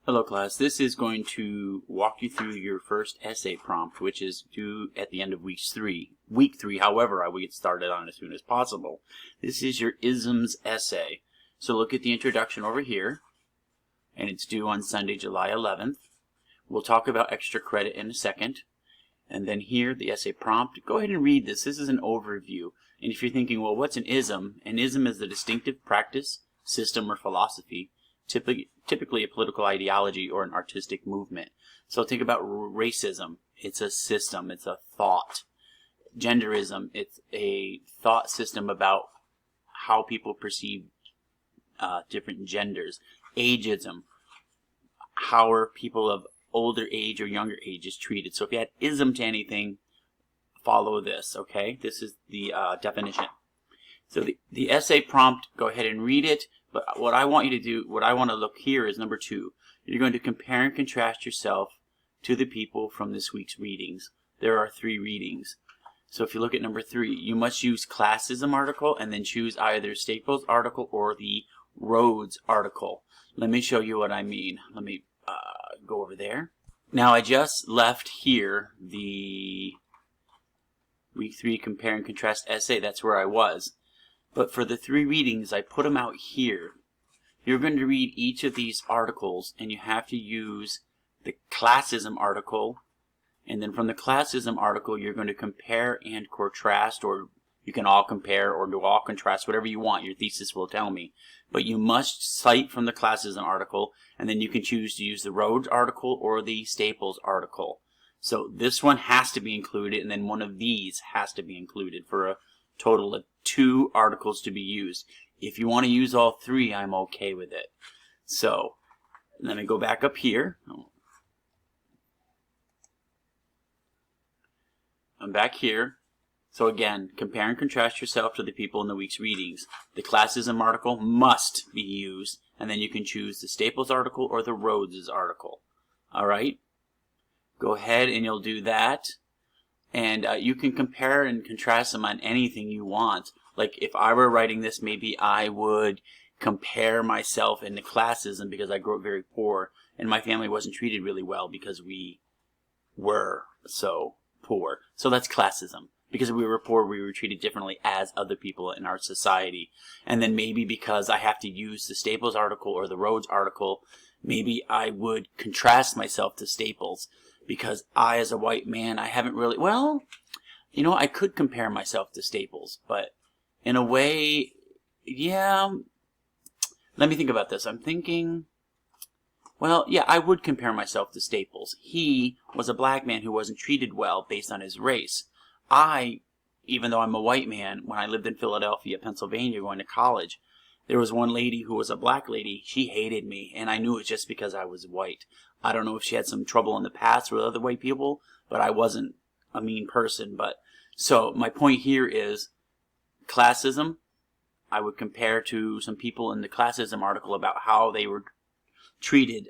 Hello class, this is going to walk you through your first essay prompt, which is due at the end of week 3. However, I will get started on it as soon as possible. This is your ISMS essay. So look at the introduction over here, and it's due on Sunday, July 11th. We'll talk about extra credit in a second. And then here, the essay prompt. Go ahead and read this. This is an overview. And if you're thinking, well, what's an ISM? An ISM is the distinctive practice, system, or philosophy, typically a political ideology or an artistic movement. So think about racism. It's a system. It's a thought. Genderism. It's a thought system about how people perceive different genders. Ageism. How are people of older age or younger ages treated? So if you add ism to anything, follow this, okay? This is the definition. So the essay prompt, go ahead and read it. But what I want you to do, what I want to look here is number 2. You're going to compare and contrast yourself to the people from this week's readings. There are 3 readings. So if you look at number 3, you must use classism article and then choose either Staples article or the Rhodes article. Let me show you what I mean. Let me go over there. Now I just left here the week 3 compare and contrast essay. That's where I was. But for the 3 readings, I put them out here. You're going to read each of these articles, and you have to use the classism article. And then from the classism article, you're going to compare and contrast, or you can all compare or do all contrast, whatever you want. Your thesis will tell me. But you must cite from the classism article, and then you can choose to use the Rhodes article or the Staples article. So this one has to be included, and then one of these has to be included for a total of 2 articles to be used. If you want to use all 3, I'm okay with it. So let me go back up here. I'm back here. So again, compare and contrast yourself to the people in the week's readings. The classism article must be used, and then you can choose the Staples article or the Rhodes article. Alright? Go ahead and you'll do that. And you can compare and contrast them on anything you want. Like if I were writing this, maybe I would compare myself into classism because I grew up very poor and my family wasn't treated really well because we were so poor. So that's classism. Because we were poor, we were treated differently as other people in our society. And then maybe because I have to use the Staples article or the Rhodes article, maybe I would contrast myself to Staples. Because I, as a white man, I haven't really, well, you know, I could compare myself to Staples, but in a way, yeah, let me think about this. I'm thinking, well, yeah, I would compare myself to Staples. He was a black man who wasn't treated well based on his race. I, even though I'm a white man, when I lived in Philadelphia, Pennsylvania, going to college, there was one lady who was a black lady. She hated me, and I knew it just because I was white. I don't know if she had some trouble in the past with other white people, but I wasn't a mean person. But so my point here is classism. I would compare to some people in the classism article about how they were treated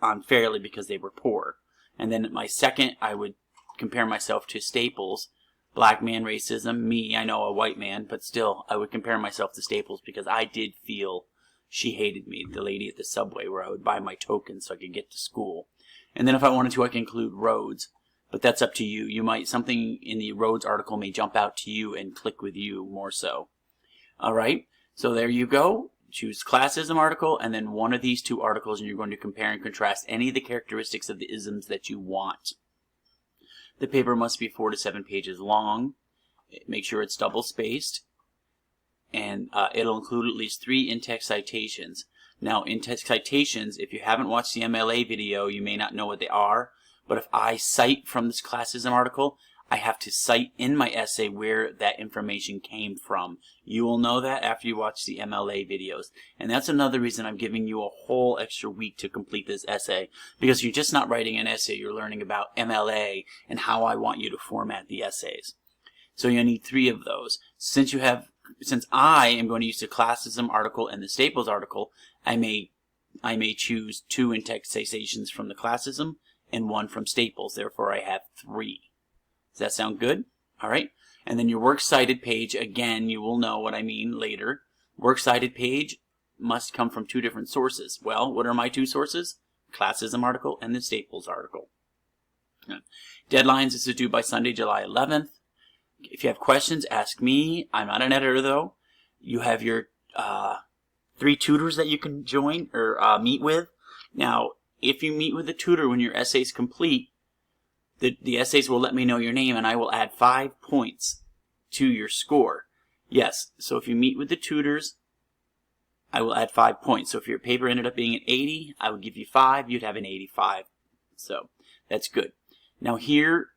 unfairly because they were poor. And then my second, I would compare myself to Staples. Black man racism, me, I know a white man, but still, I would compare myself to Staples because I did feel she hated me, the lady at the subway where I would buy my tokens so I could get to school. And then if I wanted to, I could include Rhodes, but that's up to you. You might, something in the Rhodes article may jump out to you and click with you more so. Alright, so there you go. Choose classism article and then one of these 2 articles, and you're going to compare and contrast any of the characteristics of the isms that you want. The paper must be 4 to 7 pages long. Make sure it's double-spaced. And it'll include at least 3 in-text citations. Now, in-text citations, if you haven't watched the MLA video, you may not know what they are. But if I cite from this classism article, I have to cite in my essay where that information came from. You will know that after you watch the MLA videos. And that's another reason I'm giving you a whole extra week to complete this essay. Because you're just not writing an essay, you're learning about MLA and how I want you to format the essays. So you'll need 3 of those. Since I am going to use the classism article and the Staples article, I may choose 2 in-text citations from the classism and 1 from Staples. Therefore, I have 3. Does that sound good? All right. And then your works cited page, again, you will know what I mean later. Works cited page must come from 2 different sources. Well, what are my 2 sources? classism article and the staples article. Deadlines is due by Sunday, July 11th. If you have questions, ask me. I'm not an editor though. You have your 3 tutors that you can join or meet with. Now, if you meet with a tutor when your essay is complete, the essays will let me know your name and I will add 5 points to your score. Yes, so if you meet with the tutors, I will add 5 points. So if your paper ended up being an 80, I would give you 5, you'd have an 85. So that's good. Now here,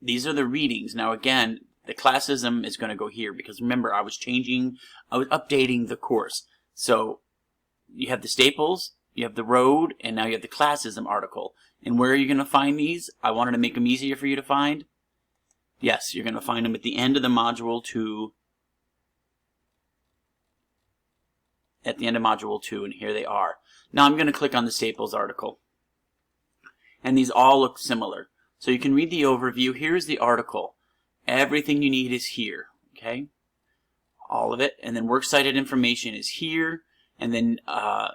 these are the readings. Now again, the classism is going to go here because remember I was updating the course. So you have the staples, you have the road, and now you have the classism article. And where are you going to find these? I wanted to make them easier for you to find. Yes, you're going to find them at the end of the module 2. At the end of module 2, and here they are. Now I'm going to click on the staples article. And these all look similar. So you can read the overview. Here's the article. Everything you need is here. Okay? All of it. And then works cited information is here. And then I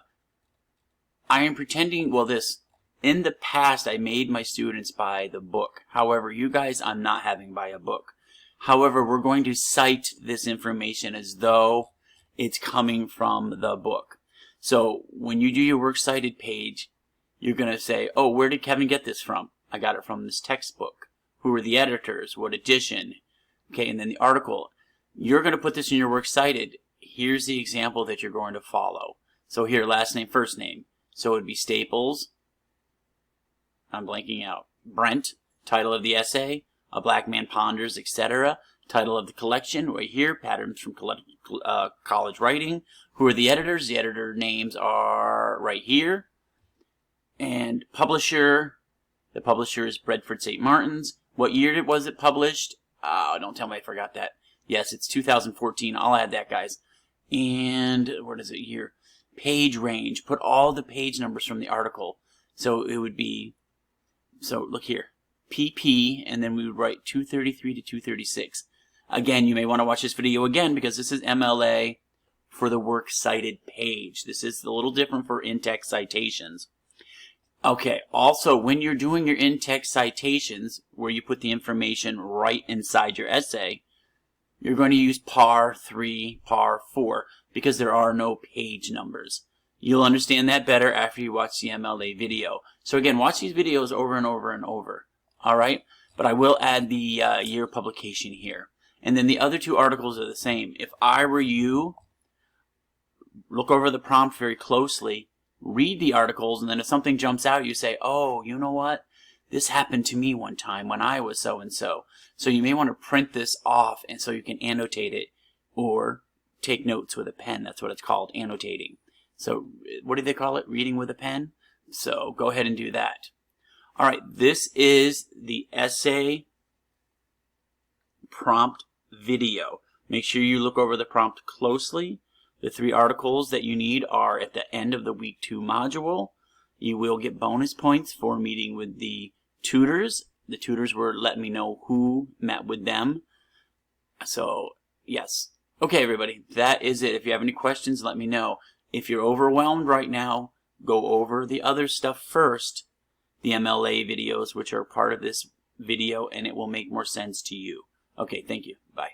am pretending, well, in the past I made my students buy the book. However, you guys I'm not having buy a book. However, we're going to cite this information as though it's coming from the book. So when you do your works cited page, you're going to say, oh, where did Kevin get this from? I got it from this textbook. Who are the editors? What edition? Okay, and then the article. You're going to put this in your works cited. Here's the example that you're going to follow. So here, last name, first name. So it would be Staples. I'm blanking out. Brent, title of the essay, A Black Man Ponders, etc. Title of the collection, right here, Patterns from College Writing. Who are the editors? The editor names are right here. And publisher, the publisher is Bradford St. Martin's. What year was it published? Oh, don't tell me I forgot that. Yes, it's 2014. I'll add that, guys. And what is it here? Page range. Put all the page numbers from the article. So it would be, so look here, PP, and then we would write 233 to 236. Again, you may want to watch this video again because this is MLA for the works cited page. This is a little different for in-text citations. Okay, also when you're doing your in-text citations, where you put the information right inside your essay, you're going to use par 3, par 4, because there are no page numbers. You'll understand that better after you watch the MLA video. So again, watch these videos over and over and over. Alright, but I will add the year of publication here. And then the other 2 articles are the same. If I were you, look over the prompt very closely, read the articles, and then if something jumps out, you say, oh, you know what? This happened to me one time when I was so-and-so. So you may want to print this off and so you can annotate it or take notes with a pen. That's what it's called, annotating. So what do they call it? Reading with a pen? So go ahead and do that. All right, this is the essay prompt video. Make sure you look over the prompt closely. The 3 articles that you need are at the end of the week 2 module. You will get bonus points for meeting with the tutors. The tutors were letting me know who met with them. So, yes. Okay, everybody, that is it. If you have any questions, let me know. If you're overwhelmed right now, go over the other stuff first, the MLA videos, which are part of this video, and it will make more sense to you. Okay, thank you. Bye.